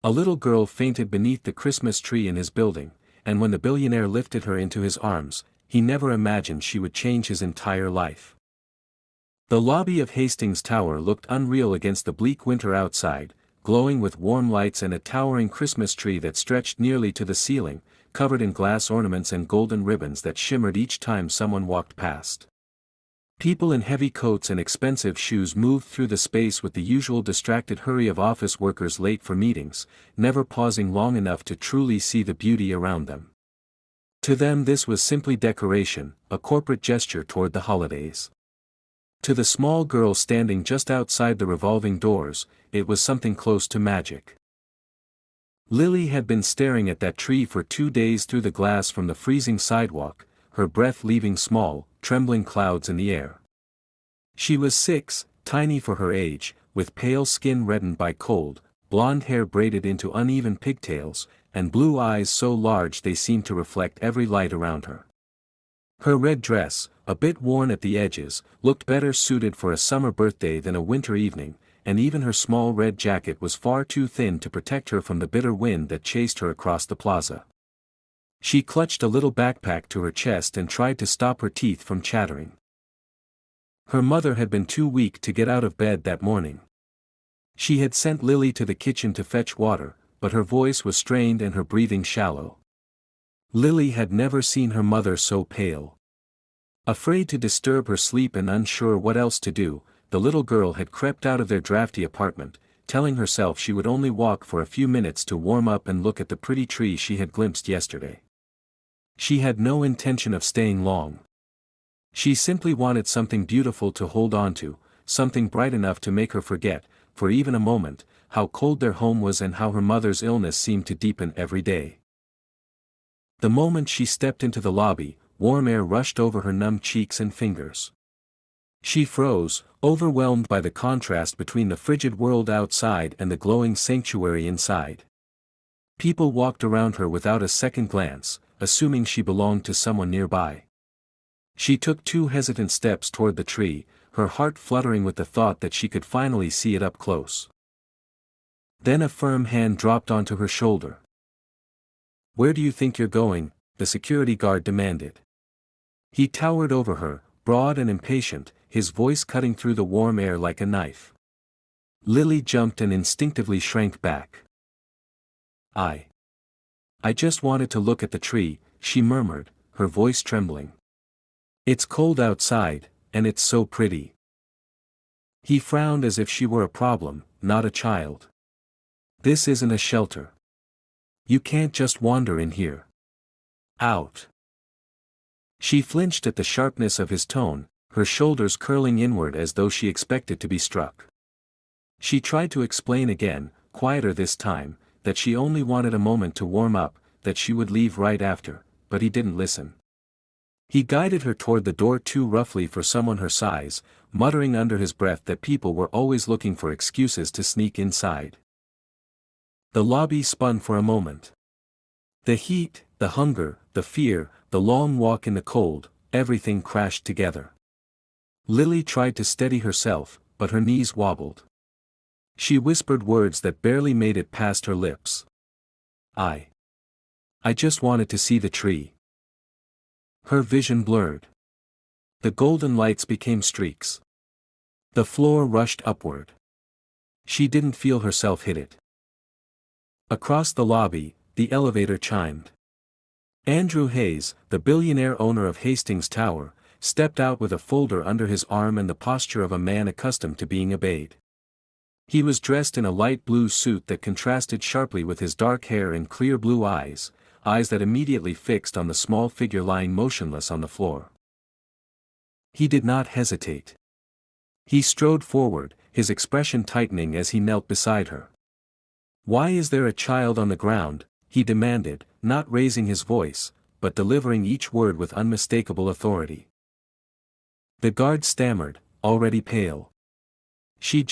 A little girl fainted beneath the Christmas tree in his building, and when the billionaire lifted her into his arms, he never imagined she would change his entire life. The lobby of Hastings Tower looked unreal against the bleak winter outside, glowing with warm lights and a towering Christmas tree that stretched nearly to the ceiling, covered in glass ornaments and golden ribbons that shimmered each time someone walked past. People in heavy coats and expensive shoes moved through the space with the usual distracted hurry of office workers late for meetings, never pausing long enough to truly see the beauty around them. To them this was simply decoration, a corporate gesture toward the holidays. To the small girl standing just outside the revolving doors, it was something close to magic. Lily had been staring at that tree for 2 days through the glass from the freezing sidewalk, her breath leaving small, trembling clouds in the air. She was 6, tiny for her age, with pale skin reddened by cold, blonde hair braided into uneven pigtails, and blue eyes so large they seemed to reflect every light around her. Her red dress, a bit worn at the edges, looked better suited for a summer birthday than a winter evening, and even her small red jacket was far too thin to protect her from the bitter wind that chased her across the plaza. She clutched a little backpack to her chest and tried to stop her teeth from chattering. Her mother had been too weak to get out of bed that morning. She had sent Lily to the kitchen to fetch water, but her voice was strained and her breathing shallow. Lily had never seen her mother so pale. Afraid to disturb her sleep and unsure what else to do, the little girl had crept out of their drafty apartment, telling herself she would only walk for a few minutes to warm up and look at the pretty tree she had glimpsed yesterday. She had no intention of staying long. She simply wanted something beautiful to hold on to, something bright enough to make her forget, for even a moment, how cold their home was and how her mother's illness seemed to deepen every day. The moment she stepped into the lobby, warm air rushed over her numb cheeks and fingers. She froze, overwhelmed by the contrast between the frigid world outside and the glowing sanctuary inside. People walked around her without a second glance, assuming she belonged to someone nearby. She took 2 hesitant steps toward the tree, her heart fluttering with the thought that she could finally see it up close. Then a firm hand dropped onto her shoulder. "Where do you think you're going?" the security guard demanded. He towered over her, broad and impatient, his voice cutting through the warm air like a knife. Lily jumped and instinctively shrank back. I just wanted to look at the tree," she murmured, her voice trembling. "It's cold outside, and it's so pretty." He frowned as if she were a problem, not a child. "This isn't a shelter. You can't just wander in here. Out." She flinched at the sharpness of his tone, her shoulders curling inward as though she expected to be struck. She tried to explain again, quieter this time, that she only wanted a moment to warm up, that she would leave right after, but he didn't listen. He guided her toward the door too roughly for someone her size, muttering under his breath that people were always looking for excuses to sneak inside. The lobby spun for a moment. The heat, the hunger, the fear, the long walk in the cold, everything crashed together. Lily tried to steady herself, but her knees wobbled. She whispered words that barely made it past her lips. I just wanted to see the tree." Her vision blurred. The golden lights became streaks. The floor rushed upward. She didn't feel herself hit it. Across the lobby, the elevator chimed. Andrew Hayes, the billionaire owner of Hastings Tower, stepped out with a folder under his arm and the posture of a man accustomed to being obeyed. He was dressed in a light blue suit that contrasted sharply with his dark hair and clear blue eyes that immediately fixed on the small figure lying motionless on the floor. He did not hesitate. He strode forward, his expression tightening as he knelt beside her. "Why is there a child on the ground?" he demanded, not raising his voice, but delivering each word with unmistakable authority. The guard stammered, already pale. She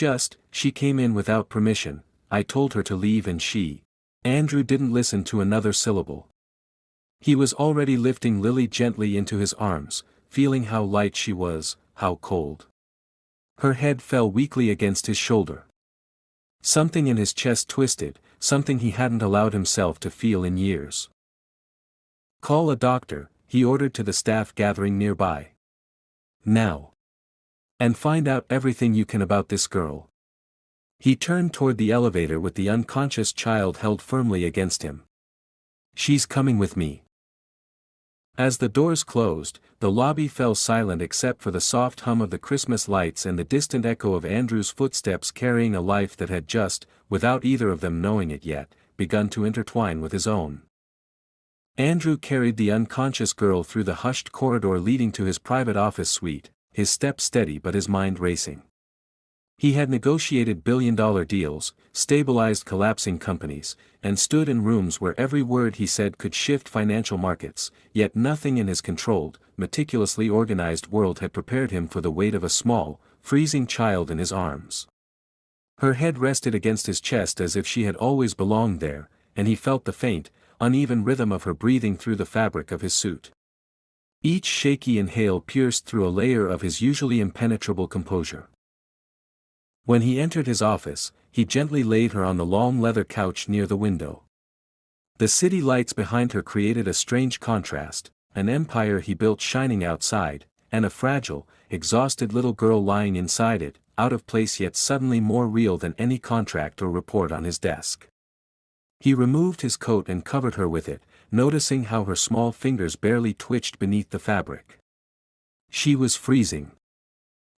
came in without permission, I told her to leave and she." Andrew didn't listen to another syllable. He was already lifting Lily gently into his arms, feeling how light she was, how cold. Her head fell weakly against his shoulder. Something in his chest twisted, something he hadn't allowed himself to feel in years. "Call a doctor," he ordered to the staff gathering nearby. "Now. And find out everything you can about this girl." He turned toward the elevator with the unconscious child held firmly against him. "She's coming with me." As the doors closed, the lobby fell silent except for the soft hum of the Christmas lights and the distant echo of Andrew's footsteps carrying a life that had just, without either of them knowing it yet, begun to intertwine with his own. Andrew carried the unconscious girl through the hushed corridor leading to his private office suite, his step steady but his mind racing. He had negotiated billion-dollar deals, stabilized collapsing companies, and stood in rooms where every word he said could shift financial markets, yet nothing in his controlled, meticulously organized world had prepared him for the weight of a small, freezing child in his arms. Her head rested against his chest as if she had always belonged there, and he felt the faint, uneven rhythm of her breathing through the fabric of his suit. Each shaky inhale pierced through a layer of his usually impenetrable composure. When he entered his office, he gently laid her on the long leather couch near the window. The city lights behind her created a strange contrast, an empire he built shining outside, and a fragile, exhausted little girl lying inside it, out of place yet suddenly more real than any contract or report on his desk. He removed his coat and covered her with it, noticing how her small fingers barely twitched beneath the fabric. She was freezing.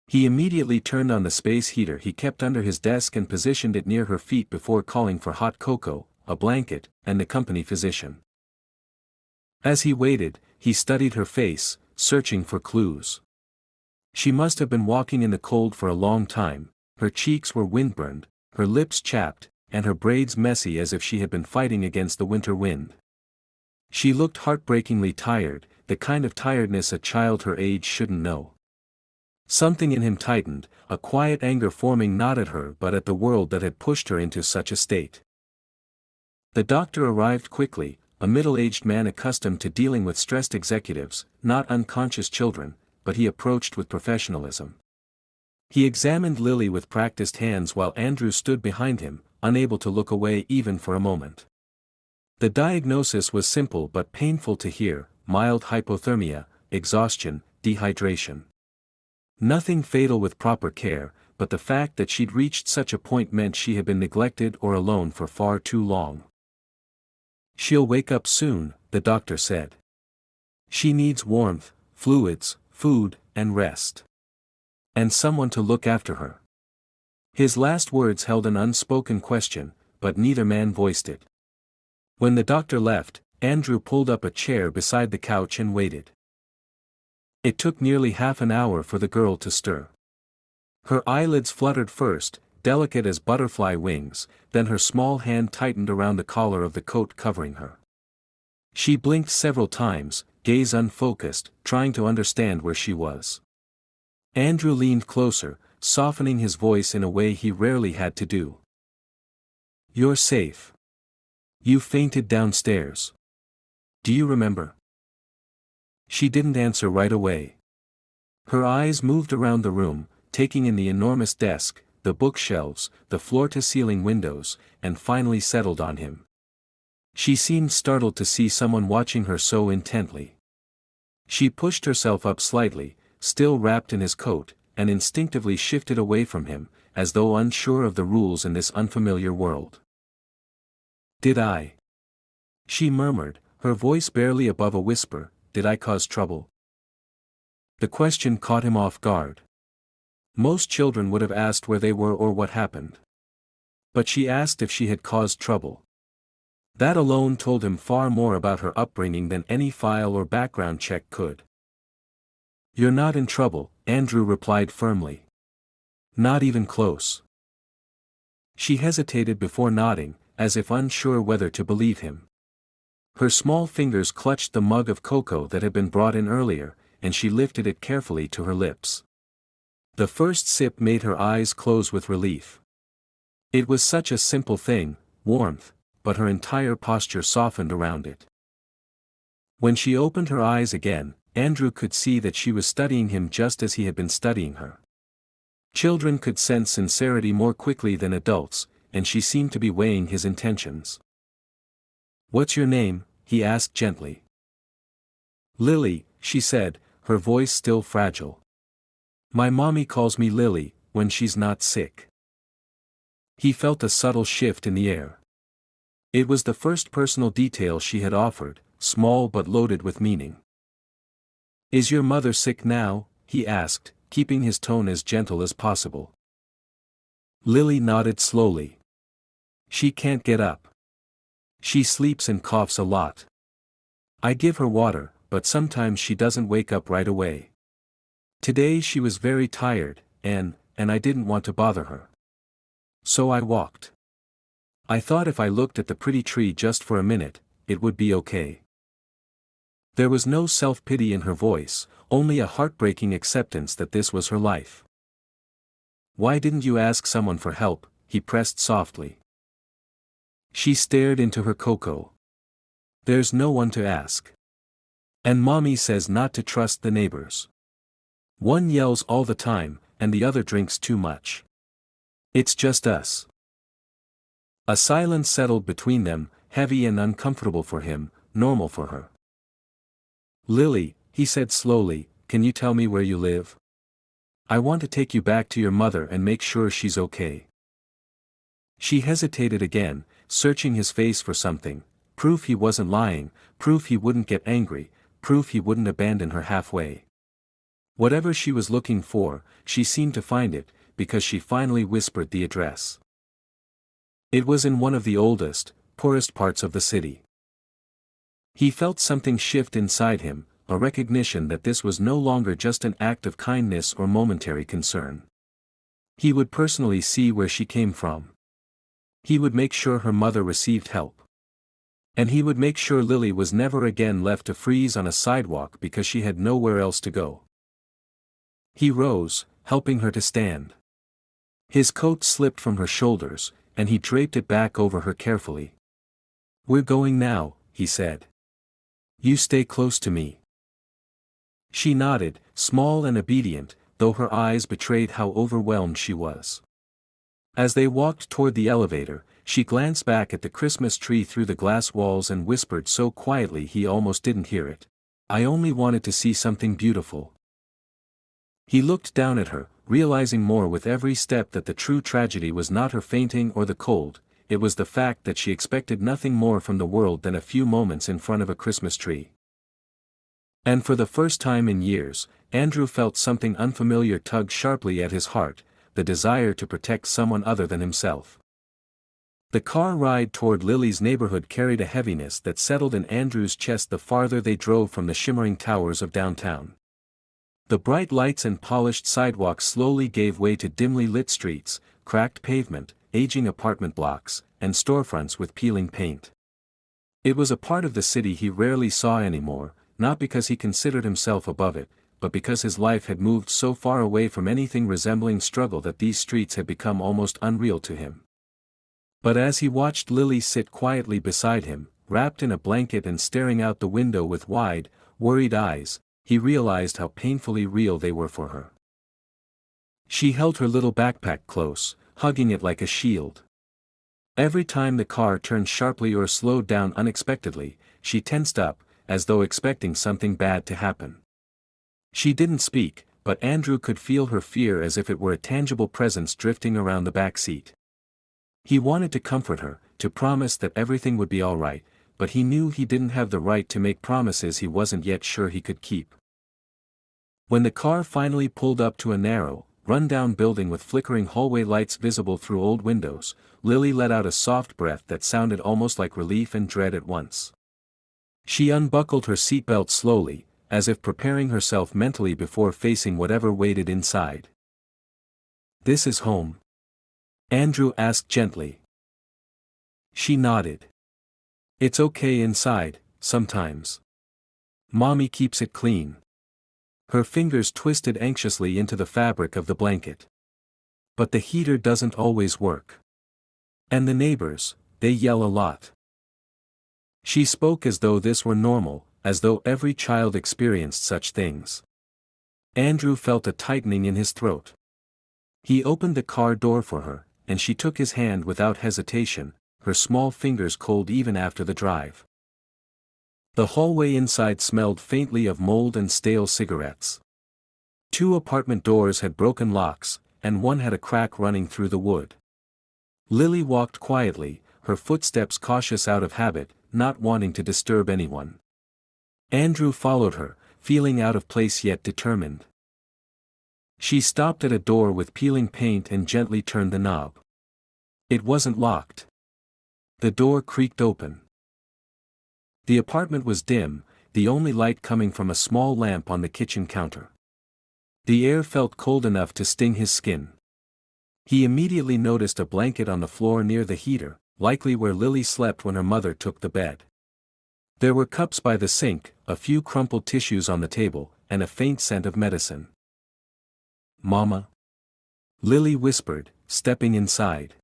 He immediately turned on the space heater he kept under his desk and positioned it near her feet before calling for hot cocoa, a blanket, and the company physician. As he waited, he studied her face, searching for clues. She must have been walking in the cold for a long time, her cheeks were windburned, her lips chapped, and her braids messy as if she had been fighting against the winter wind. She looked heartbreakingly tired, the kind of tiredness a child her age shouldn't know. Something in him tightened, a quiet anger forming not at her but at the world that had pushed her into such a state. The doctor arrived quickly, a middle-aged man accustomed to dealing with stressed executives, not unconscious children, but he approached with professionalism. He examined Lily with practiced hands while Andrew stood behind him, unable to look away even for a moment. The diagnosis was simple but painful to hear: mild hypothermia, exhaustion, dehydration. Nothing fatal with proper care, but the fact that she'd reached such a point meant she had been neglected or alone for far too long. "She'll wake up soon," the doctor said. "She needs warmth, fluids, food, and rest. And someone to look after her." His last words held an unspoken question, but neither man voiced it. When the doctor left, Andrew pulled up a chair beside the couch and waited. It took nearly half an hour for the girl to stir. Her eyelids fluttered first, delicate as butterfly wings, then her small hand tightened around the collar of the coat covering her. She blinked several times, gaze unfocused, trying to understand where she was. Andrew leaned closer, softening his voice in a way he rarely had to do. "You're safe. You fainted downstairs. Do you remember?" She didn't answer right away. Her eyes moved around the room, taking in the enormous desk, the bookshelves, the floor-to-ceiling windows, and finally settled on him. She seemed startled to see someone watching her so intently. She pushed herself up slightly, still wrapped in his coat, and instinctively shifted away from him, as though unsure of the rules in this unfamiliar world. "Did I?" she murmured, her voice barely above a whisper. "Did I cause trouble?" The question caught him off guard. Most children would have asked where they were or what happened. But she asked if she had caused trouble. That alone told him far more about her upbringing than any file or background check could. "You're not in trouble," Andrew replied firmly. "Not even close." She hesitated before nodding, as if unsure whether to believe him. Her small fingers clutched the mug of cocoa that had been brought in earlier, and she lifted it carefully to her lips. The first sip made her eyes close with relief. It was such a simple thing, warmth, but her entire posture softened around it. When she opened her eyes again, Andrew could see that she was studying him just as he had been studying her. Children could sense sincerity more quickly than adults, and she seemed to be weighing his intentions. "What's your name?" he asked gently. "Lily," she said, her voice still fragile. "My mommy calls me Lily, when she's not sick." He felt a subtle shift in the air. It was the first personal detail she had offered, small but loaded with meaning. "Is your mother sick now?" he asked, keeping his tone as gentle as possible. Lily nodded slowly. "She can't get up. She sleeps and coughs a lot. I give her water, but sometimes she doesn't wake up right away. Today she was very tired, and I didn't want to bother her. So I walked. I thought if I looked at the pretty tree just for a minute, it would be okay." There was no self-pity in her voice, only a heartbreaking acceptance that this was her life. "Why didn't you ask someone for help?" he pressed softly. She stared into her cocoa. "There's no one to ask. And mommy says not to trust the neighbors. One yells all the time, and the other drinks too much. It's just us." A silence settled between them, heavy and uncomfortable for him, normal for her. "Lily," he said slowly, "can you tell me where you live? I want to take you back to your mother and make sure she's okay." She hesitated again, searching his face for something, proof he wasn't lying, proof he wouldn't get angry, proof he wouldn't abandon her halfway. Whatever she was looking for, she seemed to find it, because she finally whispered the address. It was in one of the oldest, poorest parts of the city. He felt something shift inside him, a recognition that this was no longer just an act of kindness or momentary concern. He would personally see where she came from. He would make sure her mother received help. And he would make sure Lily was never again left to freeze on a sidewalk because she had nowhere else to go. He rose, helping her to stand. His coat slipped from her shoulders, and he draped it back over her carefully. "We're going now," he said. "You stay close to me." She nodded, small and obedient, though her eyes betrayed how overwhelmed she was. As they walked toward the elevator, she glanced back at the Christmas tree through the glass walls and whispered so quietly he almost didn't hear it, "I only wanted to see something beautiful." He looked down at her, realizing more with every step that the true tragedy was not her fainting or the cold, it was the fact that she expected nothing more from the world than a few moments in front of a Christmas tree. And for the first time in years, Andrew felt something unfamiliar tug sharply at his heart, the desire to protect someone other than himself. The car ride toward Lily's neighborhood carried a heaviness that settled in Andrew's chest the farther they drove from the shimmering towers of downtown. The bright lights and polished sidewalks slowly gave way to dimly lit streets, cracked pavement, aging apartment blocks, and storefronts with peeling paint. It was a part of the city he rarely saw anymore, not because he considered himself above it, but because his life had moved so far away from anything resembling struggle that these streets had become almost unreal to him. But as he watched Lily sit quietly beside him, wrapped in a blanket and staring out the window with wide, worried eyes, he realized how painfully real they were for her. She held her little backpack close, hugging it like a shield. Every time the car turned sharply or slowed down unexpectedly, she tensed up, as though expecting something bad to happen. She didn't speak, but Andrew could feel her fear as if it were a tangible presence drifting around the back seat. He wanted to comfort her, to promise that everything would be all right, but he knew he didn't have the right to make promises he wasn't yet sure he could keep. When the car finally pulled up to a narrow, run-down building with flickering hallway lights visible through old windows, Lily let out a soft breath that sounded almost like relief and dread at once. She unbuckled her seatbelt slowly, as if preparing herself mentally before facing whatever waited inside. "This is home?" Andrew asked gently. She nodded. "It's okay inside, sometimes. Mommy keeps it clean." Her fingers twisted anxiously into the fabric of the blanket. "But the heater doesn't always work. And the neighbors, they yell a lot." She spoke as though this were normal, as though every child experienced such things. Andrew felt a tightening in his throat. He opened the car door for her, and she took his hand without hesitation, her small fingers cold even after the drive. The hallway inside smelled faintly of mold and stale cigarettes. 2 apartment doors had broken locks, and one had a crack running through the wood. Lily walked quietly, her footsteps cautious out of habit, not wanting to disturb anyone. Andrew followed her, feeling out of place yet determined. She stopped at a door with peeling paint and gently turned the knob. It wasn't locked. The door creaked open. The apartment was dim, the only light coming from a small lamp on the kitchen counter. The air felt cold enough to sting his skin. He immediately noticed a blanket on the floor near the heater, likely where Lily slept when her mother took the bed. There were cups by the sink, a few crumpled tissues on the table, and a faint scent of medicine. "Mama?" Lily whispered, stepping inside.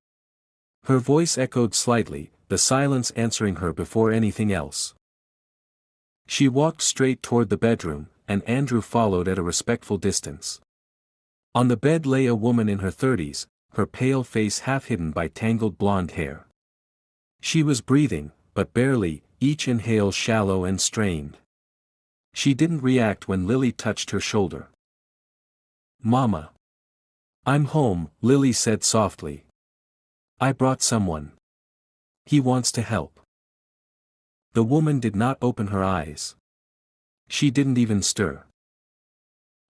Her voice echoed slightly, the silence answering her before anything else. She walked straight toward the bedroom, and Andrew followed at a respectful distance. On the bed lay a woman in her 30s, her pale face half hidden by tangled blonde hair. She was breathing, but barely, each inhale shallow and strained. She didn't react when Lily touched her shoulder. "Mama. I'm home," Lily said softly. "I brought someone. He wants to help." The woman did not open her eyes. She didn't even stir.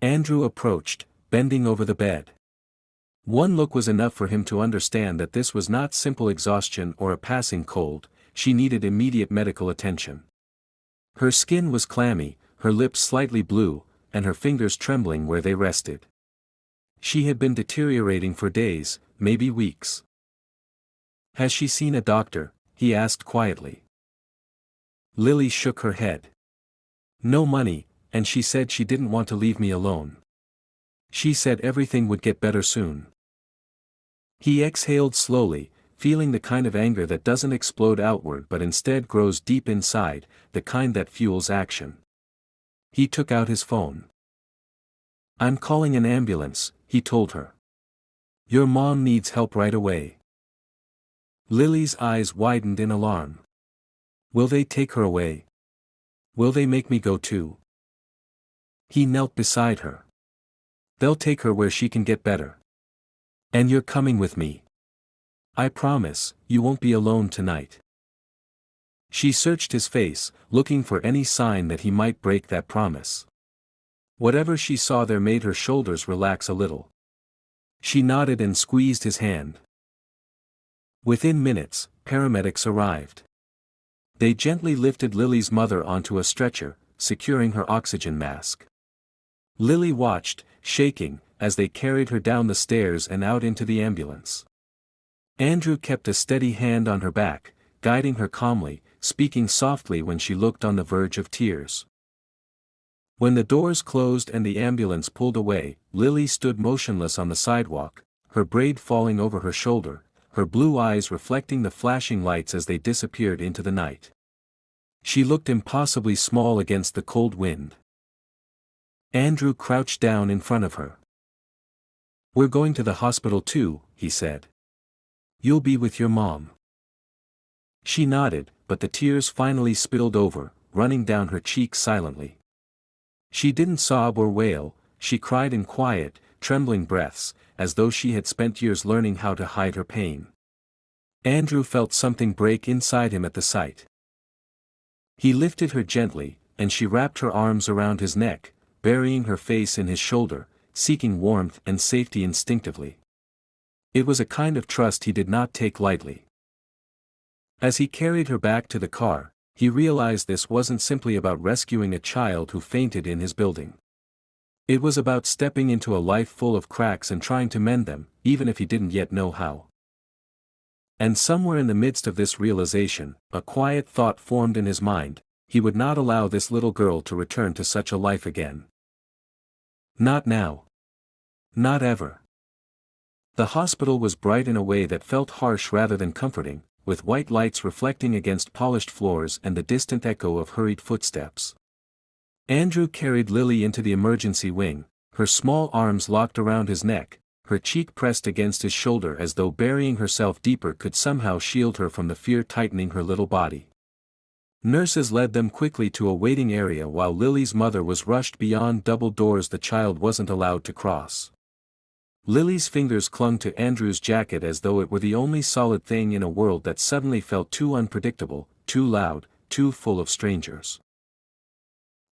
Andrew approached, bending over the bed. One look was enough for him to understand that this was not simple exhaustion or a passing cold, she needed immediate medical attention. Her skin was clammy, her lips slightly blue, and her fingers trembling where they rested. She had been deteriorating for days, maybe weeks. "Has she seen a doctor?" he asked quietly. Lily shook her head. "No money, and she said she didn't want to leave me alone. She said everything would get better soon." He exhaled slowly, feeling the kind of anger that doesn't explode outward but instead grows deep inside, the kind that fuels action. He took out his phone. "I'm calling an ambulance," he told her. "Your mom needs help right away." Lily's eyes widened in alarm. "Will they take her away? Will they make me go too?" He knelt beside her. "They'll take her where she can get better. And you're coming with me. I promise, you won't be alone tonight." She searched his face, looking for any sign that he might break that promise. Whatever she saw there made her shoulders relax a little. She nodded and squeezed his hand. Within minutes, paramedics arrived. They gently lifted Lily's mother onto a stretcher, securing her oxygen mask. Lily watched, shaking, as they carried her down the stairs and out into the ambulance. Andrew kept a steady hand on her back, guiding her calmly, speaking softly when she looked on the verge of tears. When the doors closed and the ambulance pulled away, Lily stood motionless on the sidewalk, her braid falling over her shoulder, her blue eyes reflecting the flashing lights as they disappeared into the night. She looked impossibly small against the cold wind. Andrew crouched down in front of her. "We're going to the hospital too," he said. "You'll be with your mom." She nodded, but the tears finally spilled over, running down her cheeks silently. She didn't sob or wail, she cried in quiet, trembling breaths, as though she had spent years learning how to hide her pain. Andrew felt something break inside him at the sight. He lifted her gently, and she wrapped her arms around his neck, burying her face in his shoulder, seeking warmth and safety instinctively. It was a kind of trust he did not take lightly. As he carried her back to the car, he realized this wasn't simply about rescuing a child who fainted in his building. It was about stepping into a life full of cracks and trying to mend them, even if he didn't yet know how. And somewhere in the midst of this realization, a quiet thought formed in his mind: he would not allow this little girl to return to such a life again. Not now. Not ever. The hospital was bright in a way that felt harsh rather than comforting, with white lights reflecting against polished floors and the distant echo of hurried footsteps. Andrew carried Lily into the emergency wing, her small arms locked around his neck, her cheek pressed against his shoulder as though burying herself deeper could somehow shield her from the fear tightening her little body. Nurses led them quickly to a waiting area while Lily's mother was rushed beyond double doors the child wasn't allowed to cross. Lily's fingers clung to Andrew's jacket as though it were the only solid thing in a world that suddenly felt too unpredictable, too loud, too full of strangers.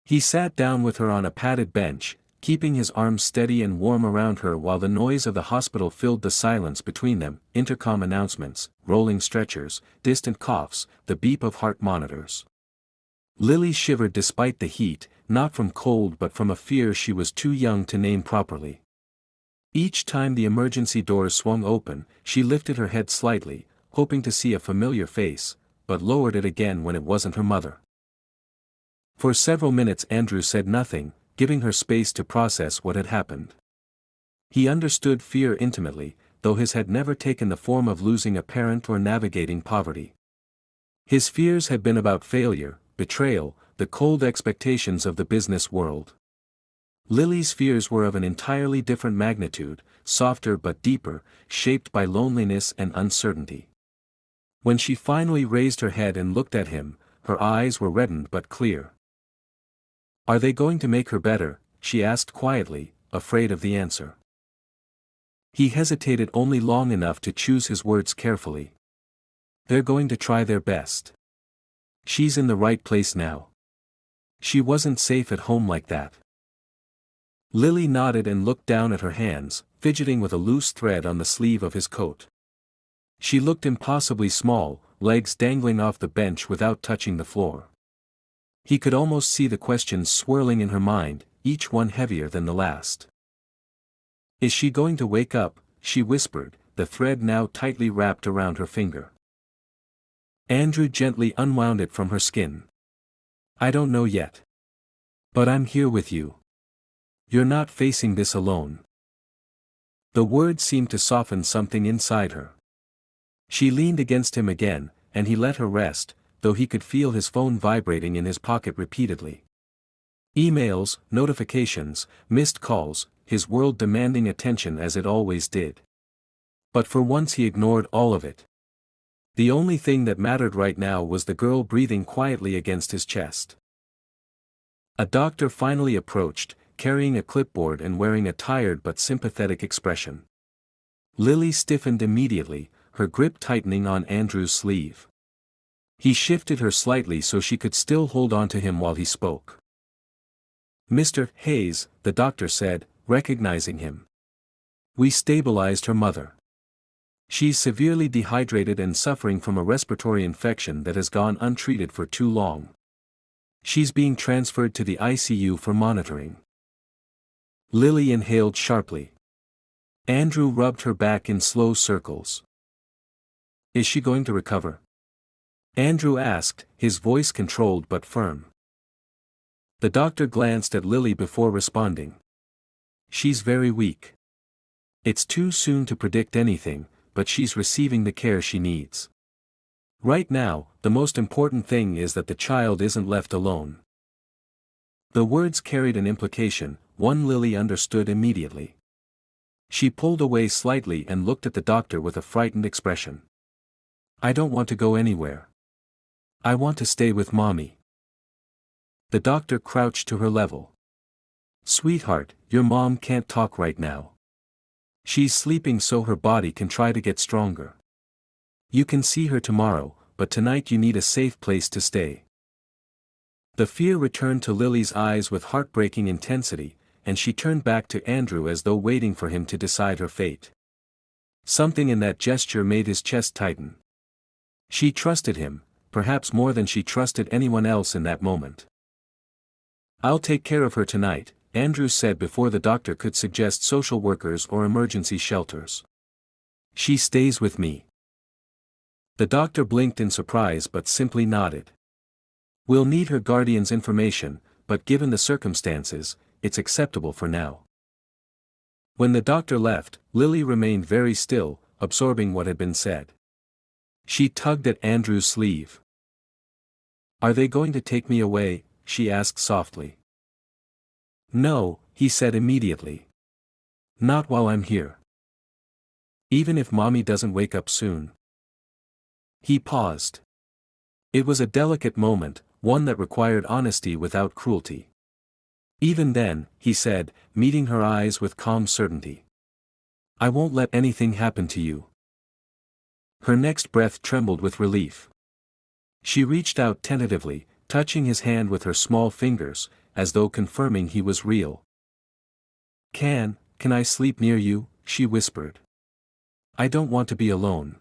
He sat down with her on a padded bench, keeping his arms steady and warm around her while the noise of the hospital filled the silence between them, intercom announcements, rolling stretchers, distant coughs, the beep of heart monitors. Lily shivered despite the heat, not from cold but from a fear she was too young to name properly. Each time the emergency doors swung open, she lifted her head slightly, hoping to see a familiar face, but lowered it again when it wasn't her mother. For several minutes Andrew said nothing, giving her space to process what had happened. He understood fear intimately, though his had never taken the form of losing a parent or navigating poverty. His fears had been about failure, betrayal, the cold expectations of the business world. Lily's fears were of an entirely different magnitude, softer but deeper, shaped by loneliness and uncertainty. When she finally raised her head and looked at him, her eyes were reddened but clear. "Are they going to make her better?" she asked quietly, afraid of the answer. He hesitated only long enough to choose his words carefully. "They're going to try their best. She's in the right place now. She wasn't safe at home like that." Lily nodded and looked down at her hands, fidgeting with a loose thread on the sleeve of his coat. She looked impossibly small, legs dangling off the bench without touching the floor. He could almost see the questions swirling in her mind, each one heavier than the last. "Is she going to wake up?" she whispered, the thread now tightly wrapped around her finger. Andrew gently unwound it from her skin. "I don't know yet. But I'm here with you. You're not facing this alone." The words seemed to soften something inside her. She leaned against him again, and he let her rest, though he could feel his phone vibrating in his pocket repeatedly. Emails, notifications, missed calls, his world demanding attention as it always did. But for once he ignored all of it. The only thing that mattered right now was the girl breathing quietly against his chest. A doctor finally approached, carrying a clipboard and wearing a tired but sympathetic expression. Lily stiffened immediately, her grip tightening on Andrew's sleeve. He shifted her slightly so she could still hold on to him while he spoke. "Mr. Hayes," the doctor said, recognizing him. "We stabilized her mother. She's severely dehydrated and suffering from a respiratory infection that has gone untreated for too long. She's being transferred to the ICU for monitoring." Lily inhaled sharply. Andrew rubbed her back in slow circles. "Is she going to recover?" Andrew asked, his voice controlled but firm. The doctor glanced at Lily before responding. "She's very weak. It's too soon to predict anything, but she's receiving the care she needs. Right now, the most important thing is that the child isn't left alone." The words carried an implication, one Lily understood immediately. She pulled away slightly and looked at the doctor with a frightened expression. "I don't want to go anywhere. I want to stay with Mommy." The doctor crouched to her level. "Sweetheart, your mom can't talk right now. She's sleeping so her body can try to get stronger. You can see her tomorrow, but tonight you need a safe place to stay." The fear returned to Lily's eyes with heartbreaking intensity, and she turned back to Andrew as though waiting for him to decide her fate. Something in that gesture made his chest tighten. She trusted him, perhaps more than she trusted anyone else in that moment. "I'll take care of her tonight," Andrew said before the doctor could suggest social workers or emergency shelters. "She stays with me." The doctor blinked in surprise but simply nodded. "We'll need her guardian's information, but given the circumstances, it's acceptable for now." When the doctor left, Lily remained very still, absorbing what had been said. She tugged at Andrew's sleeve. "Are they going to take me away?" she asked softly. "No," he said immediately. "Not while I'm here. Even if Mommy doesn't wake up soon. He paused. It was a delicate moment, one that required honesty without cruelty. Even then, he said, meeting her eyes with calm certainty. I won't let anything happen to you. Her next breath trembled with relief. She reached out tentatively, touching his hand with her small fingers, as though confirming he was real. Can I sleep near you? She whispered. I don't want to be alone.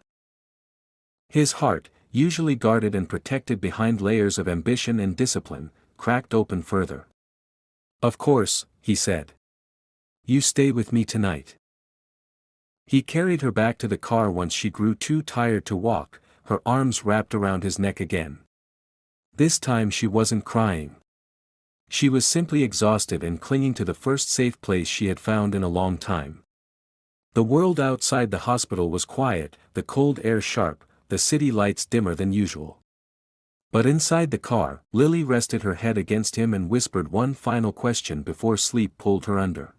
His heart, usually guarded and protected behind layers of ambition and discipline, cracked open further. Of course, he said. You stay with me tonight. He carried her back to the car once she grew too tired to walk, her arms wrapped around his neck again. This time she wasn't crying. She was simply exhausted and clinging to the first safe place she had found in a long time. The world outside the hospital was quiet, the cold air sharp, the city lights dimmer than usual. But inside the car, Lily rested her head against him and whispered one final question before sleep pulled her under.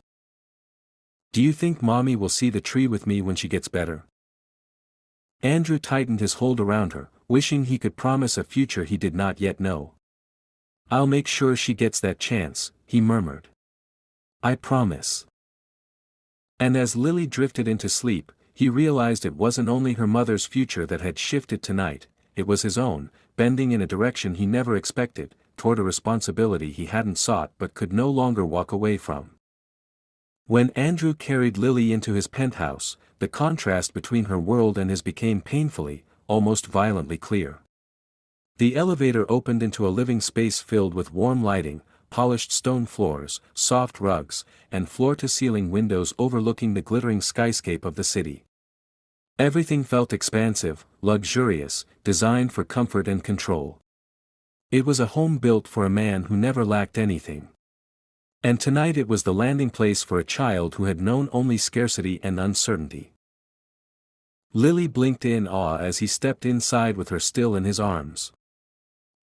Do you think Mommy will see the tree with me when she gets better? Andrew tightened his hold around her, wishing he could promise a future he did not yet know. I'll make sure she gets that chance, he murmured. I promise. And as Lily drifted into sleep, he realized it wasn't only her mother's future that had shifted tonight, it was his own, bending in a direction he never expected, toward a responsibility he hadn't sought but could no longer walk away from. When Andrew carried Lily into his penthouse, the contrast between her world and his became painfully, almost violently clear. The elevator opened into a living space filled with warm lighting, polished stone floors, soft rugs, and floor-to-ceiling windows overlooking the glittering skyscape of the city. Everything felt expansive, luxurious, designed for comfort and control. It was a home built for a man who never lacked anything. And tonight it was the landing place for a child who had known only scarcity and uncertainty. Lily blinked in awe as he stepped inside with her still in his arms.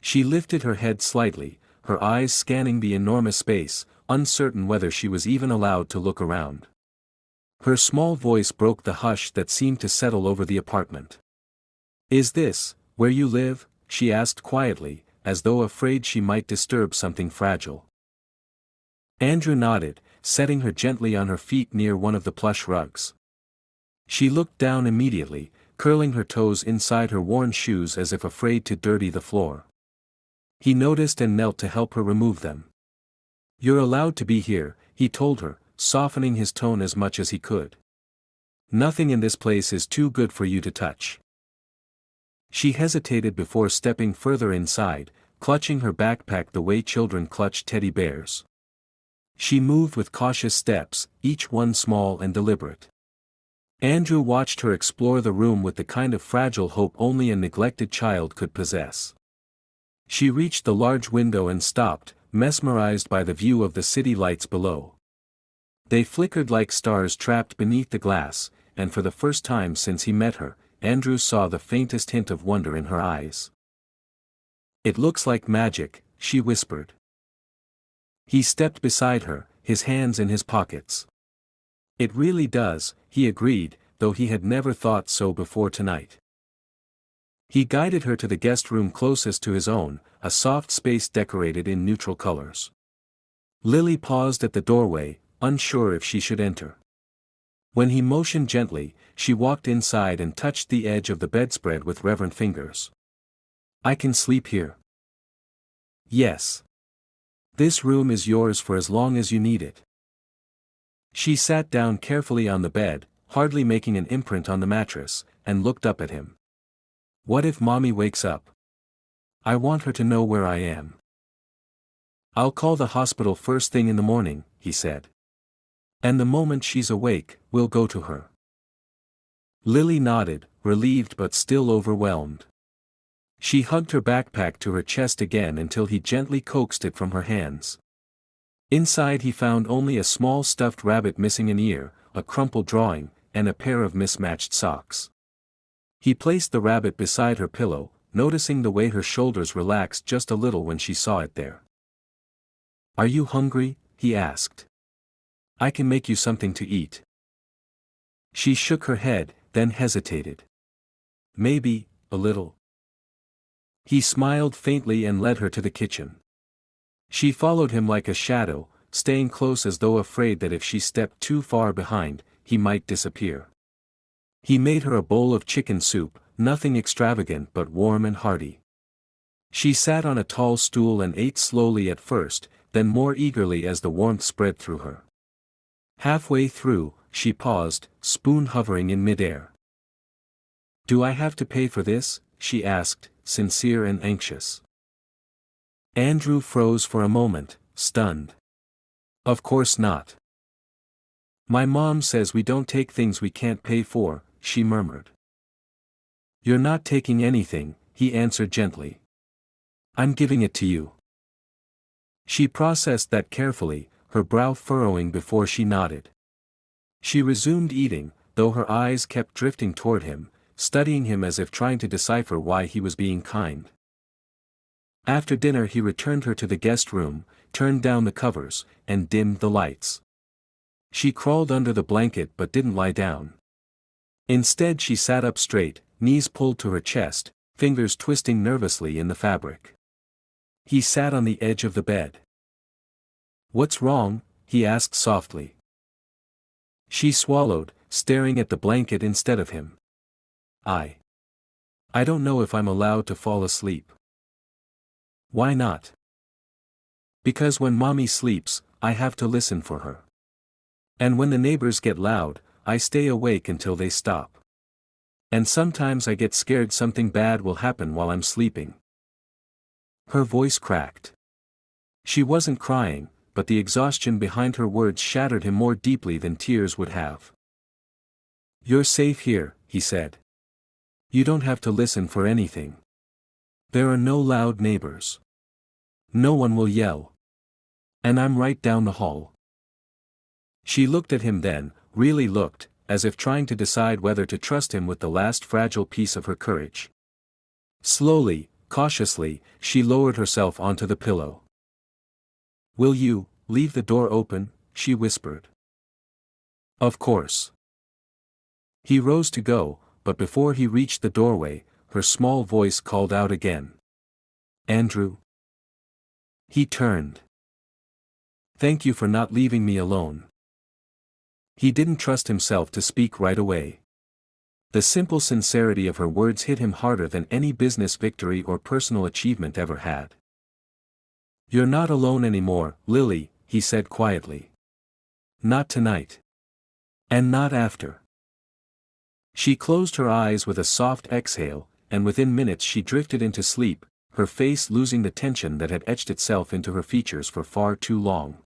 She lifted her head slightly, her eyes scanning the enormous space, uncertain whether she was even allowed to look around. Her small voice broke the hush that seemed to settle over the apartment. Is this where you live? She asked quietly, as though afraid she might disturb something fragile. Andrew nodded, setting her gently on her feet near one of the plush rugs. She looked down immediately, curling her toes inside her worn shoes as if afraid to dirty the floor. He noticed and knelt to help her remove them. You're allowed to be here, he told her, softening his tone as much as he could. Nothing in this place is too good for you to touch. She hesitated before stepping further inside, clutching her backpack the way children clutch teddy bears. She moved with cautious steps, each one small and deliberate. Andrew watched her explore the room with the kind of fragile hope only a neglected child could possess. She reached the large window and stopped, mesmerized by the view of the city lights below. They flickered like stars trapped beneath the glass, and for the first time since he met her, Andrew saw the faintest hint of wonder in her eyes. It looks like magic, she whispered. He stepped beside her, his hands in his pockets. It really does, he agreed, though he had never thought so before tonight. He guided her to the guest room closest to his own, a soft space decorated in neutral colors. Lily paused at the doorway, unsure if she should enter. When he motioned gently, she walked inside and touched the edge of the bedspread with reverent fingers. I can sleep here. Yes. This room is yours for as long as you need it. She sat down carefully on the bed, hardly making an imprint on the mattress, and looked up at him. What if Mommy wakes up? I want her to know where I am. I'll call the hospital first thing in the morning, he said. And the moment she's awake, we'll go to her. Lily nodded, relieved but still overwhelmed. She hugged her backpack to her chest again until he gently coaxed it from her hands. Inside he found only a small stuffed rabbit missing an ear, a crumpled drawing, and a pair of mismatched socks. He placed the rabbit beside her pillow, noticing the way her shoulders relaxed just a little when she saw it there. Are you hungry? He asked. I can make you something to eat. She shook her head, then hesitated. Maybe, a little. He smiled faintly and led her to the kitchen. She followed him like a shadow, staying close as though afraid that if she stepped too far behind, he might disappear. He made her a bowl of chicken soup, nothing extravagant but warm and hearty. She sat on a tall stool and ate slowly at first, then more eagerly as the warmth spread through her. Halfway through, she paused, spoon hovering in midair. "Do I have to pay for this?" she asked, sincere and anxious. Andrew froze for a moment, stunned. "Of course not. My mom says we don't take things we can't pay for," she murmured. "You're not taking anything," he answered gently. "I'm giving it to you." She processed that carefully, her brow furrowing before she nodded. She resumed eating, though her eyes kept drifting toward him, studying him as if trying to decipher why he was being kind. After dinner he returned her to the guest room, turned down the covers, and dimmed the lights. She crawled under the blanket but didn't lie down. Instead she sat up straight, knees pulled to her chest, fingers twisting nervously in the fabric. He sat on the edge of the bed. "What's wrong?" he asked softly. She swallowed, staring at the blanket instead of him. I don't know if I'm allowed to fall asleep." "Why not?" "Because when mommy sleeps, I have to listen for her. And when the neighbors get loud, I stay awake until they stop. And sometimes I get scared something bad will happen while I'm sleeping." Her voice cracked. She wasn't crying, but the exhaustion behind her words shattered him more deeply than tears would have. "You're safe here," he said. "You don't have to listen for anything. There are no loud neighbors. No one will yell. And I'm right down the hall." She looked at him then, really looked, as if trying to decide whether to trust him with the last fragile piece of her courage. Slowly, cautiously, she lowered herself onto the pillow. "Will you leave the door open?" she whispered. "Of course." He rose to go, but before he reached the doorway, her small voice called out again. "Andrew." He turned. "Thank you for not leaving me alone." He didn't trust himself to speak right away. The simple sincerity of her words hit him harder than any business victory or personal achievement ever had. "You're not alone anymore, Lily," he said quietly. "Not tonight. And not after." She closed her eyes with a soft exhale, and within minutes she drifted into sleep, her face losing the tension that had etched itself into her features for far too long.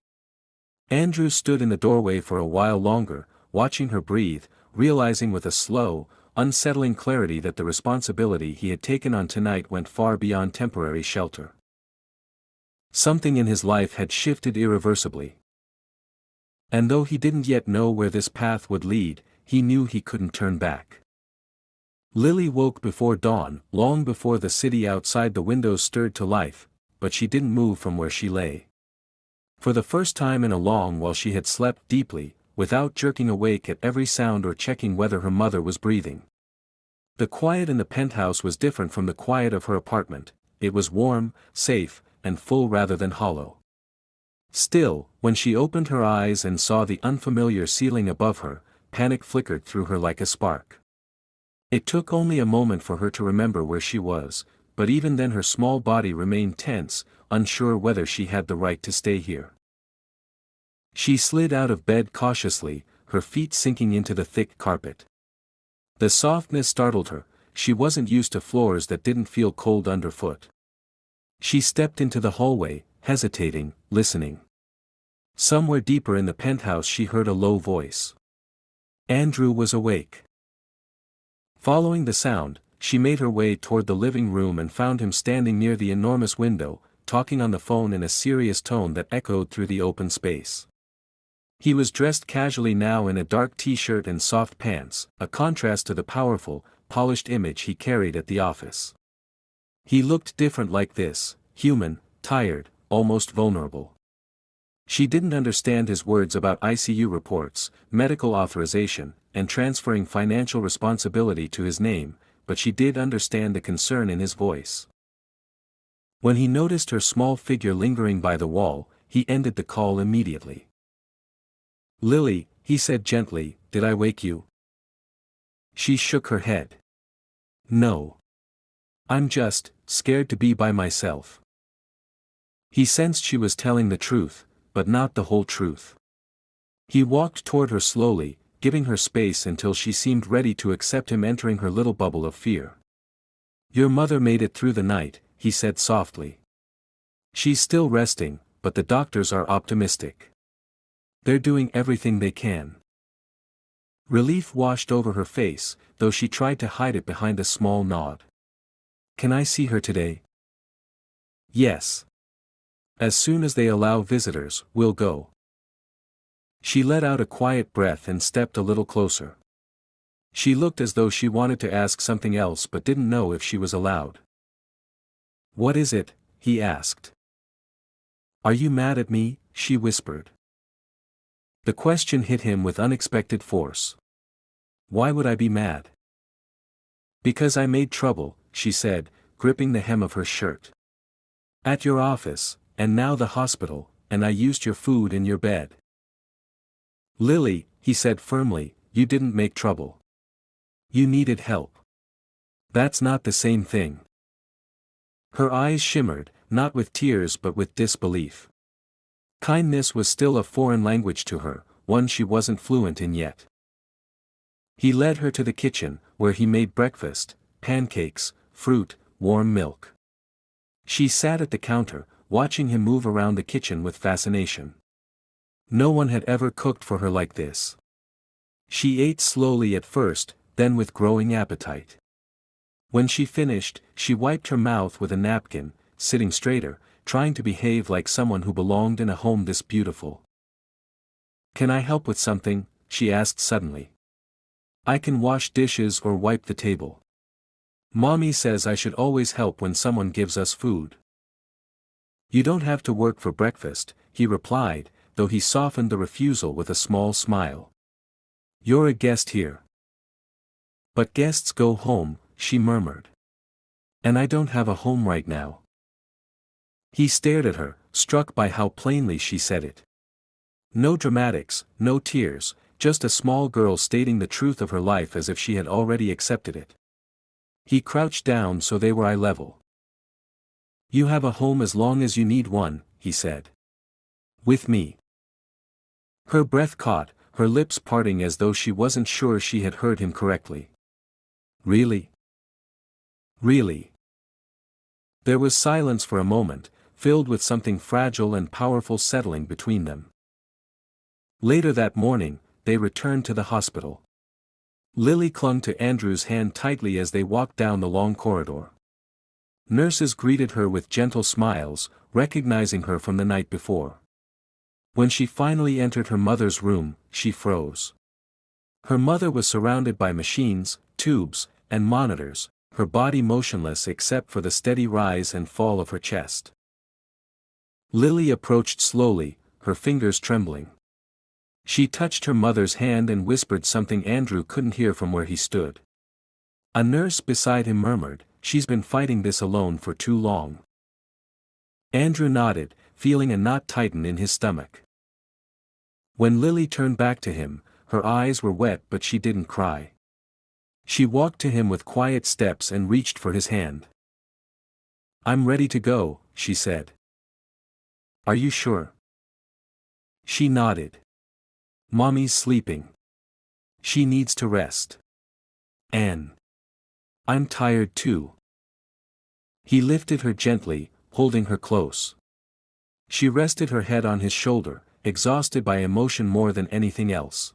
Andrew stood in the doorway for a while longer, watching her breathe, realizing with a slow, unsettling clarity that the responsibility he had taken on tonight went far beyond temporary shelter. Something in his life had shifted irreversibly. And though he didn't yet know where this path would lead, he knew he couldn't turn back. Lily woke before dawn, long before the city outside the windows stirred to life, but she didn't move from where she lay. For the first time in a long while she had slept deeply, without jerking awake at every sound or checking whether her mother was breathing. The quiet in the penthouse was different from the quiet of her apartment. It was warm, safe, and full rather than hollow. Still, when she opened her eyes and saw the unfamiliar ceiling above her, panic flickered through her like a spark. It took only a moment for her to remember where she was, but even then her small body remained tense, unsure whether she had the right to stay here. She slid out of bed cautiously, her feet sinking into the thick carpet. The softness startled her. She wasn't used to floors that didn't feel cold underfoot. She stepped into the hallway, hesitating, listening. Somewhere deeper in the penthouse she heard a low voice. Andrew was awake. Following the sound, she made her way toward the living room and found him standing near the enormous window, talking on the phone in a serious tone that echoed through the open space. He was dressed casually now in a dark t-shirt and soft pants, a contrast to the powerful, polished image he carried at the office. He looked different like this, human, tired, almost vulnerable. She didn't understand his words about ICU reports, medical authorization, and transferring financial responsibility to his name, but she did understand the concern in his voice. When he noticed her small figure lingering by the wall, he ended the call immediately. "Lily," he said gently, "did I wake you?" She shook her head. "No. I'm just scared to be by myself." He sensed she was telling the truth, but not the whole truth. He walked toward her slowly, giving her space until she seemed ready to accept him entering her little bubble of fear. "Your mother made it through the night," he said softly. "She's still resting, but the doctors are optimistic. They're doing everything they can." Relief washed over her face, though she tried to hide it behind a small nod. "Can I see her today?" "Yes. As soon as they allow visitors, we'll go." She let out a quiet breath and stepped a little closer. She looked as though she wanted to ask something else but didn't know if she was allowed. "What is it?" he asked. "Are you mad at me?" she whispered. The question hit him with unexpected force. "Why would I be mad?" "Because I made trouble," she said, gripping the hem of her shirt. "At your office, and now the hospital, and I used your food in your bed." "Lily," he said firmly, "you didn't make trouble. You needed help. That's not the same thing." Her eyes shimmered, not with tears but with disbelief. Kindness was still a foreign language to her, one she wasn't fluent in yet. He led her to the kitchen, where he made breakfast, pancakes, fruit, warm milk. She sat at the counter, watching him move around the kitchen with fascination. No one had ever cooked for her like this. She ate slowly at first, then with growing appetite. When she finished, she wiped her mouth with a napkin, sitting straighter, trying to behave like someone who belonged in a home this beautiful. "Can I help with something?" she asked suddenly. "I can wash dishes or wipe the table. Mommy says I should always help when someone gives us food." "You don't have to work for breakfast," he replied, though he softened the refusal with a small smile. "You're a guest here." "But guests go home," she murmured. "And I don't have a home right now." He stared at her, struck by how plainly she said it. No dramatics, no tears, just a small girl stating the truth of her life as if she had already accepted it. He crouched down so they were eye level. "You have a home as long as you need one," he said. "With me." Her breath caught, her lips parting as though she wasn't sure she had heard him correctly. "Really? Really?" There was silence for a moment, filled with something fragile and powerful settling between them. Later that morning, they returned to the hospital. Lily clung to Andrew's hand tightly as they walked down the long corridor. Nurses greeted her with gentle smiles, recognizing her from the night before. When she finally entered her mother's room, she froze. Her mother was surrounded by machines, tubes, and monitors, her body motionless except for the steady rise and fall of her chest. Lily approached slowly, her fingers trembling. She touched her mother's hand and whispered something Andrew couldn't hear from where he stood. A nurse beside him murmured, "She's been fighting this alone for too long." Andrew nodded, feeling a knot tighten in his stomach. When Lily turned back to him, her eyes were wet but she didn't cry. She walked to him with quiet steps and reached for his hand. "I'm ready to go," she said. "Are you sure?" She nodded. "Mommy's sleeping. She needs to rest. And I'm tired too." He lifted her gently, holding her close. She rested her head on his shoulder, exhausted by emotion more than anything else.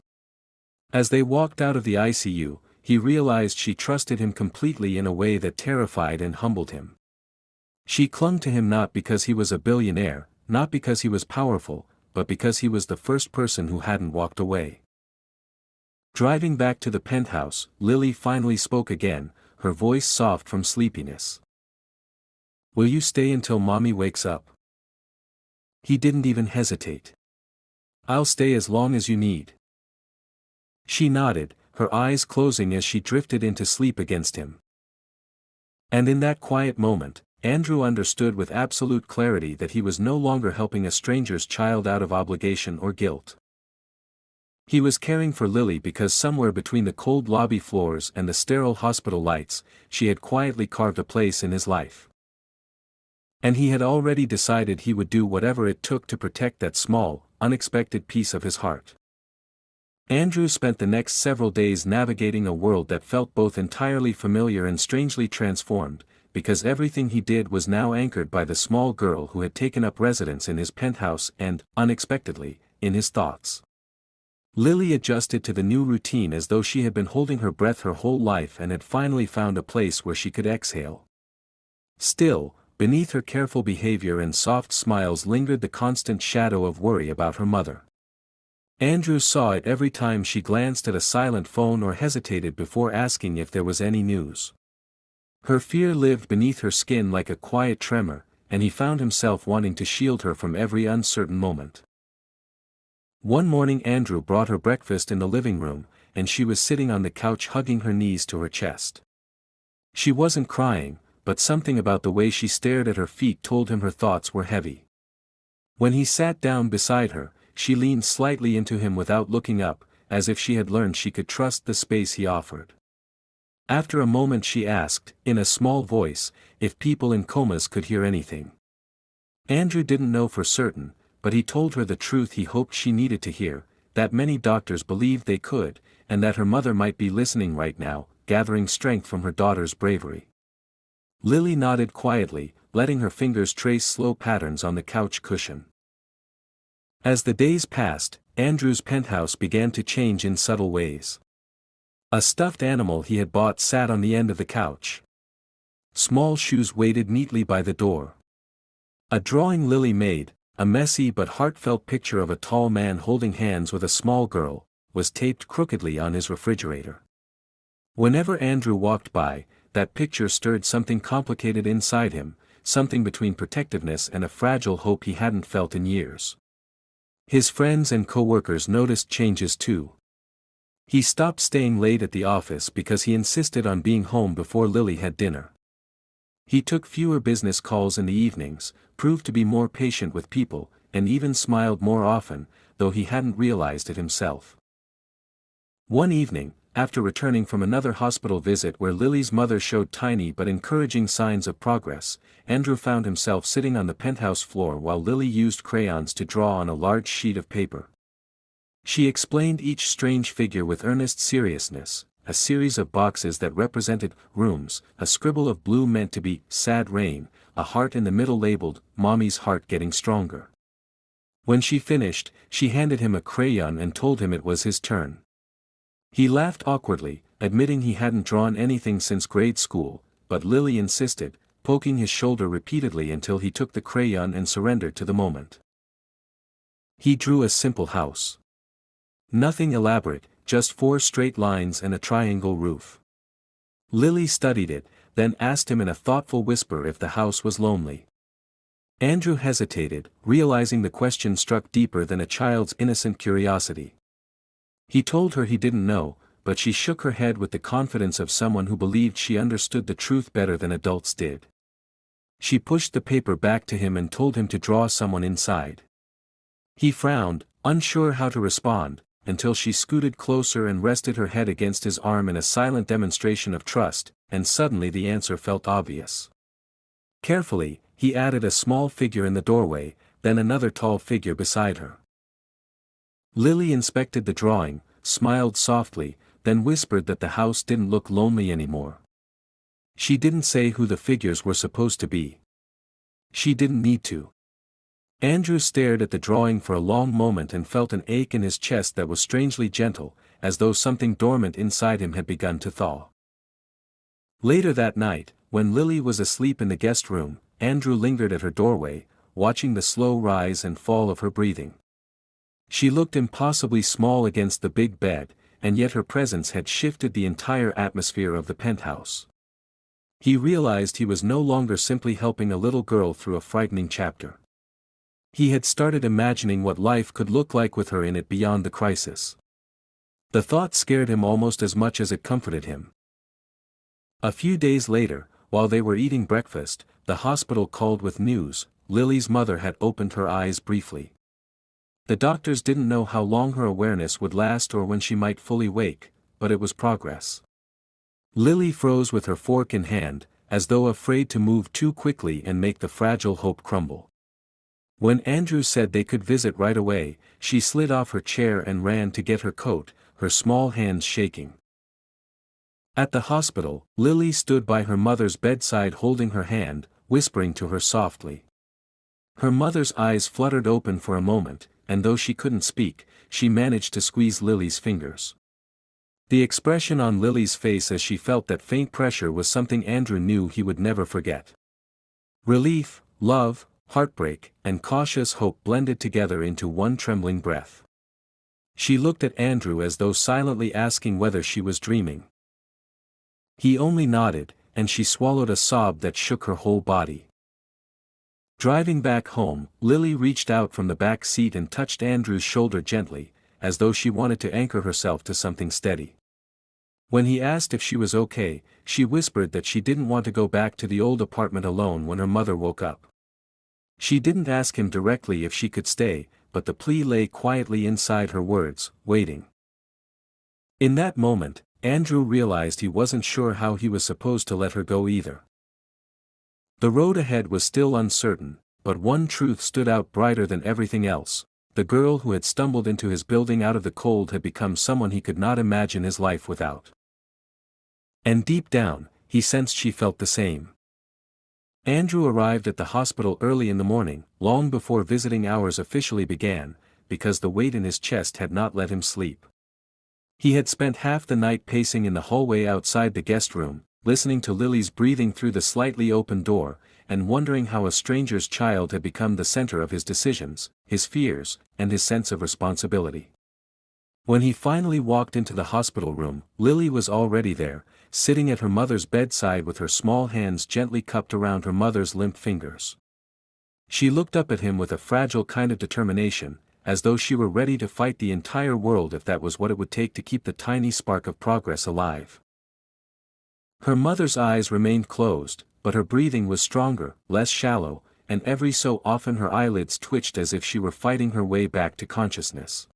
As they walked out of the ICU, he realized she trusted him completely in a way that terrified and humbled him. She clung to him not because he was a billionaire, not because he was powerful, but because he was the first person who hadn't walked away. Driving back to the penthouse, Lily finally spoke again, her voice soft from sleepiness. "Will you stay until Mommy wakes up?" He didn't even hesitate. I'll stay as long as you need. She nodded, her eyes closing as she drifted into sleep against him. And in that quiet moment, Andrew understood with absolute clarity that he was no longer helping a stranger's child out of obligation or guilt. He was caring for Lily because somewhere between the cold lobby floors and the sterile hospital lights, she had quietly carved a place in his life. And he had already decided he would do whatever it took to protect that small, unexpected piece of his heart. Andrew spent the next several days navigating a world that felt both entirely familiar and strangely transformed, because everything he did was now anchored by the small girl who had taken up residence in his penthouse and, unexpectedly, in his thoughts. Lily adjusted to the new routine as though she had been holding her breath her whole life and had finally found a place where she could exhale. Still, beneath her careful behavior and soft smiles lingered the constant shadow of worry about her mother. Andrew saw it every time she glanced at a silent phone or hesitated before asking if there was any news. Her fear lived beneath her skin like a quiet tremor, and he found himself wanting to shield her from every uncertain moment. One morning Andrew brought her breakfast in the living room, and she was sitting on the couch hugging her knees to her chest. She wasn't crying, but something about the way she stared at her feet told him her thoughts were heavy. When he sat down beside her, she leaned slightly into him without looking up, as if she had learned she could trust the space he offered. After a moment she asked, in a small voice, if people in comas could hear anything. Andrew didn't know for certain, but he told her the truth he hoped she needed to hear, that many doctors believed they could, and that her mother might be listening right now, gathering strength from her daughter's bravery. Lily nodded quietly, letting her fingers trace slow patterns on the couch cushion. As the days passed, Andrew's penthouse began to change in subtle ways. A stuffed animal he had bought sat on the end of the couch. Small shoes waited neatly by the door. A drawing Lily made, a messy but heartfelt picture of a tall man holding hands with a small girl, was taped crookedly on his refrigerator. Whenever Andrew walked by, that picture stirred something complicated inside him, something between protectiveness and a fragile hope he hadn't felt in years. His friends and co-workers noticed changes too. He stopped staying late at the office because he insisted on being home before Lily had dinner. He took fewer business calls in the evenings, proved to be more patient with people, and even smiled more often, though he hadn't realized it himself. One evening, after returning from another hospital visit where Lily's mother showed tiny but encouraging signs of progress, Andrew found himself sitting on the penthouse floor while Lily used crayons to draw on a large sheet of paper. She explained each strange figure with earnest seriousness, a series of boxes that represented rooms, a scribble of blue meant to be sad rain, a heart in the middle labeled Mommy's Heart Getting Stronger. When she finished, she handed him a crayon and told him it was his turn. He laughed awkwardly, admitting he hadn't drawn anything since grade school, but Lily insisted, poking his shoulder repeatedly until he took the crayon and surrendered to the moment. He drew a simple house. Nothing elaborate, just 4 straight lines and a triangle roof. Lily studied it, then asked him in a thoughtful whisper if the house was lonely. Andrew hesitated, realizing the question struck deeper than a child's innocent curiosity. He told her he didn't know, but she shook her head with the confidence of someone who believed she understood the truth better than adults did. She pushed the paper back to him and told him to draw someone inside. He frowned, unsure how to respond, until she scooted closer and rested her head against his arm in a silent demonstration of trust, and suddenly the answer felt obvious. Carefully, he added a small figure in the doorway, then another tall figure beside her. Lily inspected the drawing, smiled softly, then whispered that the house didn't look lonely anymore. She didn't say who the figures were supposed to be. She didn't need to. Andrew stared at the drawing for a long moment and felt an ache in his chest that was strangely gentle, as though something dormant inside him had begun to thaw. Later that night, when Lily was asleep in the guest room, Andrew lingered at her doorway, watching the slow rise and fall of her breathing. She looked impossibly small against the big bed, and yet her presence had shifted the entire atmosphere of the penthouse. He realized he was no longer simply helping a little girl through a frightening chapter. He had started imagining what life could look like with her in it beyond the crisis. The thought scared him almost as much as it comforted him. A few days later, while they were eating breakfast, the hospital called with news. Lily's mother had opened her eyes briefly. The doctors didn't know how long her awareness would last or when she might fully wake, but it was progress. Lily froze with her fork in hand, as though afraid to move too quickly and make the fragile hope crumble. When Andrew said they could visit right away, she slid off her chair and ran to get her coat, her small hands shaking. At the hospital, Lily stood by her mother's bedside holding her hand, whispering to her softly. Her mother's eyes fluttered open for a moment, and though she couldn't speak, she managed to squeeze Lily's fingers. The expression on Lily's face as she felt that faint pressure was something Andrew knew he would never forget. Relief, love, heartbreak, and cautious hope blended together into one trembling breath. She looked at Andrew as though silently asking whether she was dreaming. He only nodded, and she swallowed a sob that shook her whole body. Driving back home, Lily reached out from the back seat and touched Andrew's shoulder gently, as though she wanted to anchor herself to something steady. When he asked if she was okay, she whispered that she didn't want to go back to the old apartment alone when her mother woke up. She didn't ask him directly if she could stay, but the plea lay quietly inside her words, waiting. In that moment, Andrew realized he wasn't sure how he was supposed to let her go either. The road ahead was still uncertain, but one truth stood out brighter than everything else. The girl who had stumbled into his building out of the cold had become someone he could not imagine his life without. And deep down, he sensed she felt the same. Andrew arrived at the hospital early in the morning, long before visiting hours officially began, because the weight in his chest had not let him sleep. He had spent half the night pacing in the hallway outside the guest room, listening to Lily's breathing through the slightly open door, and wondering how a stranger's child had become the center of his decisions, his fears, and his sense of responsibility. When he finally walked into the hospital room, Lily was already there, sitting at her mother's bedside with her small hands gently cupped around her mother's limp fingers. She looked up at him with a fragile kind of determination, as though she were ready to fight the entire world if that was what it would take to keep the tiny spark of progress alive. Her mother's eyes remained closed, but her breathing was stronger, less shallow, and every so often her eyelids twitched as if she were fighting her way back to consciousness.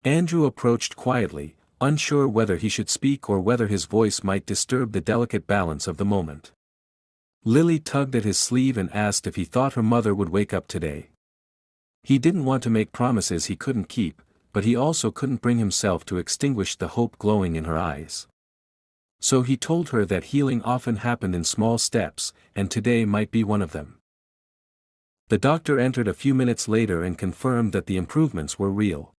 Andrew approached quietly, unsure whether he should speak or whether his voice might disturb the delicate balance of the moment. Lily tugged at his sleeve and asked if he thought her mother would wake up today. He didn't want to make promises he couldn't keep, but he also couldn't bring himself to extinguish the hope glowing in her eyes. So he told her that healing often happened in small steps, and today might be one of them. The doctor entered a few minutes later and confirmed that the improvements were real.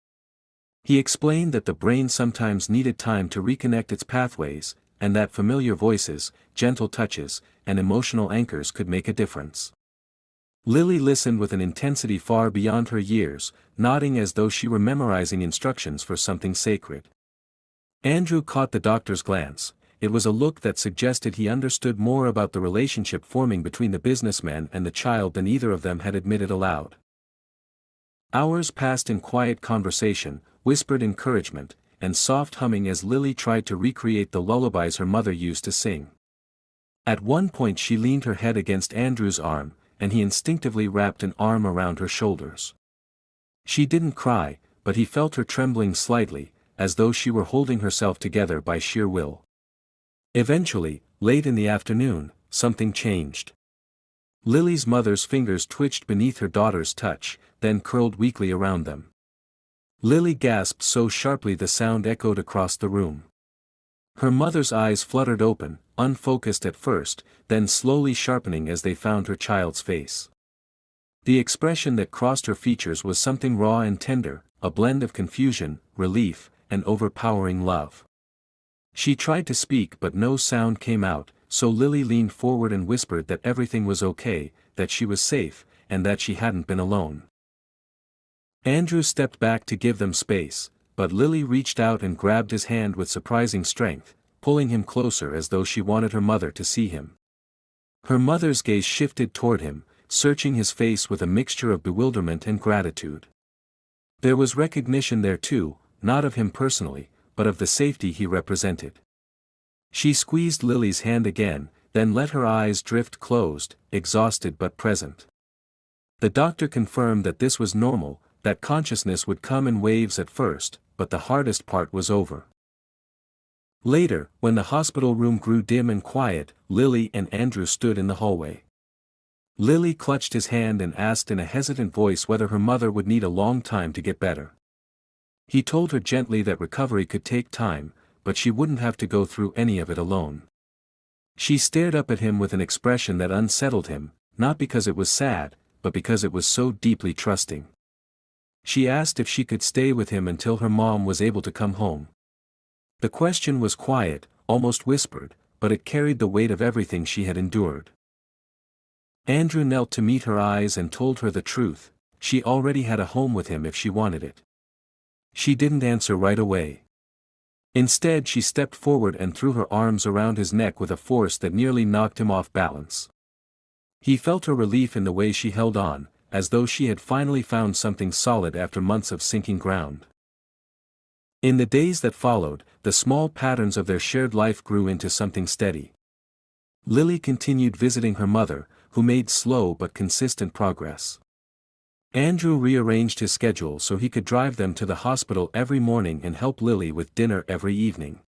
He explained that the brain sometimes needed time to reconnect its pathways, and that familiar voices, gentle touches, and emotional anchors could make a difference. Lily listened with an intensity far beyond her years, nodding as though she were memorizing instructions for something sacred. Andrew caught the doctor's glance. It was a look that suggested he understood more about the relationship forming between the businessman and the child than either of them had admitted aloud. Hours passed in quiet conversation, whispered encouragement, and soft humming as Lily tried to recreate the lullabies her mother used to sing. At one point she leaned her head against Andrew's arm, and he instinctively wrapped an arm around her shoulders. She didn't cry, but he felt her trembling slightly, as though she were holding herself together by sheer will. Eventually, late in the afternoon, something changed. Lily's mother's fingers twitched beneath her daughter's touch, then curled weakly around them. Lily gasped so sharply the sound echoed across the room. Her mother's eyes fluttered open, unfocused at first, then slowly sharpening as they found her child's face. The expression that crossed her features was something raw and tender, a blend of confusion, relief, and overpowering love. She tried to speak but no sound came out, so Lily leaned forward and whispered that everything was okay, that she was safe, and that she hadn't been alone. Andrew stepped back to give them space, but Lily reached out and grabbed his hand with surprising strength, pulling him closer as though she wanted her mother to see him. Her mother's gaze shifted toward him, searching his face with a mixture of bewilderment and gratitude. There was recognition there too, not of him personally, but of the safety he represented. She squeezed Lily's hand again, then let her eyes drift closed, exhausted but present. The doctor confirmed that this was normal, that consciousness would come in waves at first, but the hardest part was over. Later, when the hospital room grew dim and quiet, Lily and Andrew stood in the hallway. Lily clutched his hand and asked in a hesitant voice whether her mother would need a long time to get better. He told her gently that recovery could take time, but she wouldn't have to go through any of it alone. She stared up at him with an expression that unsettled him, not because it was sad, but because it was so deeply trusting. She asked if she could stay with him until her mom was able to come home. The question was quiet, almost whispered, but it carried the weight of everything she had endured. Andrew knelt to meet her eyes and told her the truth: she already had a home with him if she wanted it. She didn't answer right away. Instead she stepped forward and threw her arms around his neck with a force that nearly knocked him off balance. He felt her relief in the way she held on, as though she had finally found something solid after months of sinking ground. In the days that followed, the small patterns of their shared life grew into something steady. Lily continued visiting her mother, who made slow but consistent progress. Andrew rearranged his schedule so he could drive them to the hospital every morning and help Lily with dinner every evening.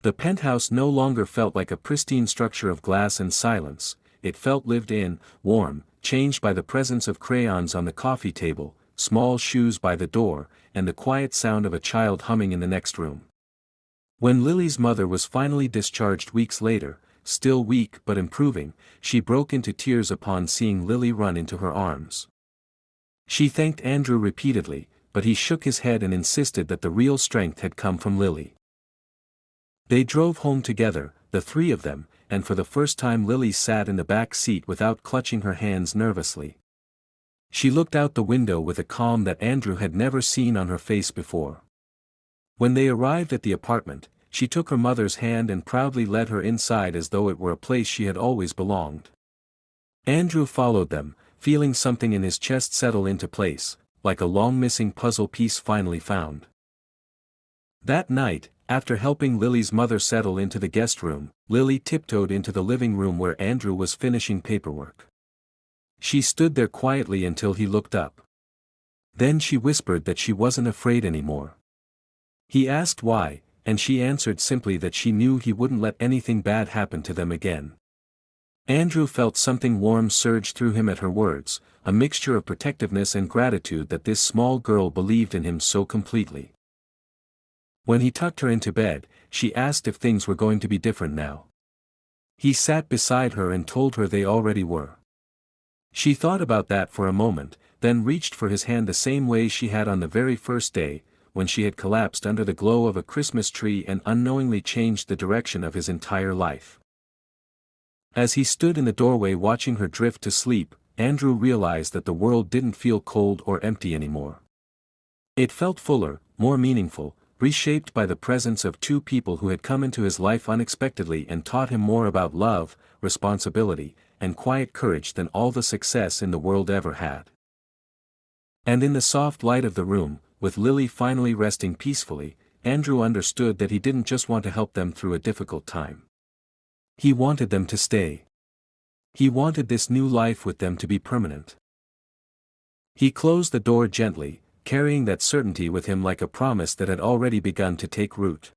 The penthouse no longer felt like a pristine structure of glass and silence. It felt lived in, warm, changed by the presence of crayons on the coffee table, small shoes by the door, and the quiet sound of a child humming in the next room. When Lily's mother was finally discharged weeks later, still weak but improving, she broke into tears upon seeing Lily run into her arms. She thanked Andrew repeatedly, but he shook his head and insisted that the real strength had come from Lily. They drove home together, the three of them, and for the first time Lily sat in the back seat without clutching her hands nervously. She looked out the window with a calm that Andrew had never seen on her face before. When they arrived at the apartment, she took her mother's hand and proudly led her inside as though it were a place she had always belonged. Andrew followed them, feeling something in his chest settle into place, like a long-missing puzzle piece finally found. That night, after helping Lily's mother settle into the guest room, Lily tiptoed into the living room where Andrew was finishing paperwork. She stood there quietly until he looked up. Then she whispered that she wasn't afraid anymore. He asked why, and she answered simply that she knew he wouldn't let anything bad happen to them again. Andrew felt something warm surge through him at her words, a mixture of protectiveness and gratitude that this small girl believed in him so completely. When he tucked her into bed, she asked if things were going to be different now. He sat beside her and told her they already were. She thought about that for a moment, then reached for his hand the same way she had on the very first day, when she had collapsed under the glow of a Christmas tree and unknowingly changed the direction of his entire life. As he stood in the doorway watching her drift to sleep, Andrew realized that the world didn't feel cold or empty anymore. It felt fuller, more meaningful, reshaped by the presence of two people who had come into his life unexpectedly and taught him more about love, responsibility, and quiet courage than all the success in the world ever had. And in the soft light of the room, with Lily finally resting peacefully, Andrew understood that he didn't just want to help them through a difficult time. He wanted them to stay. He wanted this new life with them to be permanent. He closed the door gently, carrying that certainty with him like a promise that had already begun to take root.